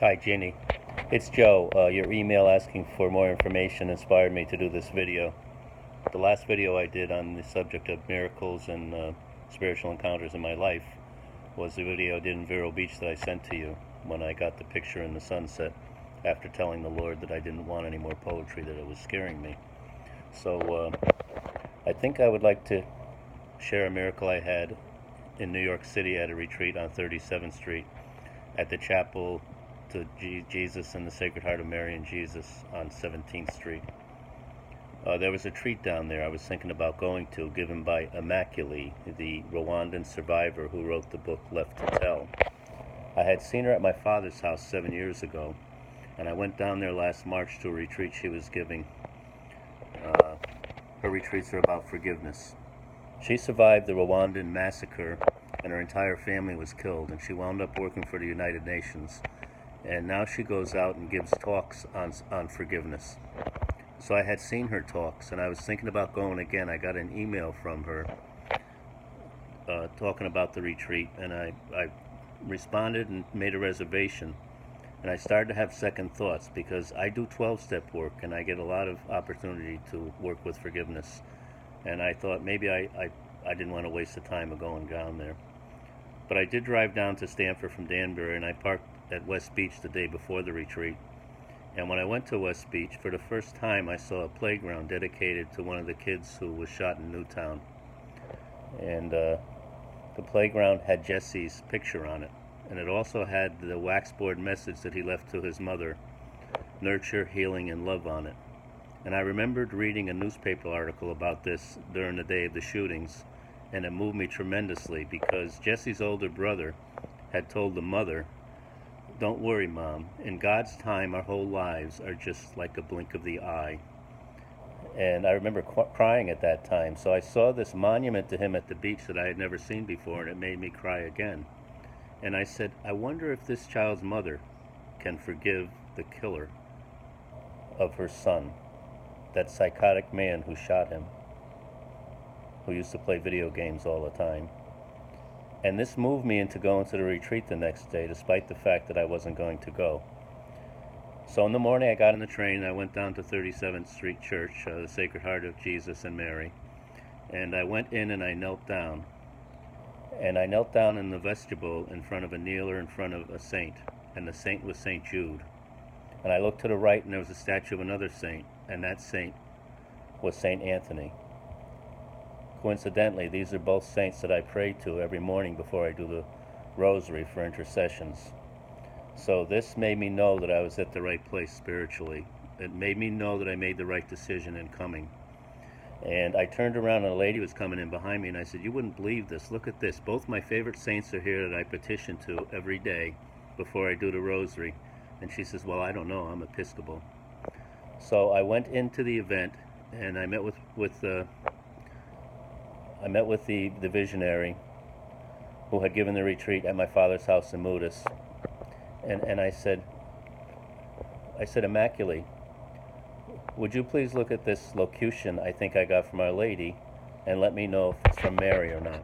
Hi, Ginny. It's Joe. Your email asking for more information inspired me to do this video. The last video I did on the subject of miracles and spiritual encounters in my life was the video I did in Vero Beach that I sent to you when I got the picture in the sunset after telling the Lord that I didn't want any more poetry, that it was scaring me. So I think I would like to share a miracle I had in New York City at a retreat on 37th Street at the chapel to Jesus and the Sacred Heart of Mary and Jesus on 17th Street. There was a treat down there I was thinking about going to, given by Immaculees, the Rwandan survivor who wrote the book Left to Tell. I had seen her at my father's house 7 years ago, and I went down there last March to a retreat she was giving. Her retreats are about forgiveness. She survived the Rwandan massacre, and her entire family was killed, and she wound up working for the United Nations. And now she goes out and gives talks on forgiveness. So I had seen her talks, and I was thinking about going again. I got an email from her talking about the retreat, and I responded and made a reservation. And I started to have second thoughts, because I do 12-step work, and I get a lot of opportunity to work with forgiveness. And I thought maybe I didn't want to waste the time of going down there. But I did drive down to Stamford from Danbury, and I parked at West Beach the day before the retreat. And when I went to West Beach, for the first time I saw a playground dedicated to one of the kids who was shot in Newtown. And the playground had Jesse's picture on it. And it also had the waxboard message that he left to his mother, nurture, healing, and love, on it. And I remembered reading a newspaper article about this during the day of the shootings, and it moved me tremendously, because Jesse's older brother had told the mother, "Don't worry, Mom. In God's time, our whole lives are just like a blink of the eye." And I remember crying at that time. So I saw this monument to him at the beach that I had never seen before, and it made me cry again. And I said, I wonder if this child's mother can forgive the killer of her son, that psychotic man who shot him, who used to play video games all the time. And this moved me into going to the retreat the next day, despite the fact that I wasn't going to go. So in the morning I got on the train and I went down to 37th Street Church, the Sacred Heart of Jesus and Mary. And I went in and I knelt down. And I knelt down in the vestibule in front of a kneeler in front of a saint. And the saint was St. Jude. And I looked to the right and there was a statue of another saint. And that saint was St. Anthony. Coincidentally, these are both saints that I pray to every morning before I do the rosary for intercessions. So this made me know that I was at the right place spiritually. It made me know that I made the right decision in coming. And I turned around and a lady was coming in behind me, and I said, "You wouldn't believe this. Look at this. Both my favorite saints are here that I petition to every day before I do the rosary." And she says, "Well, I don't know. I'm Episcopal." So I went into the event, and I met with the visionary who had given the retreat at my father's house in Moodus. And I said, "Immaculee, would you please look at this locution I think I got from Our Lady and let me know if it's from Mary or not?"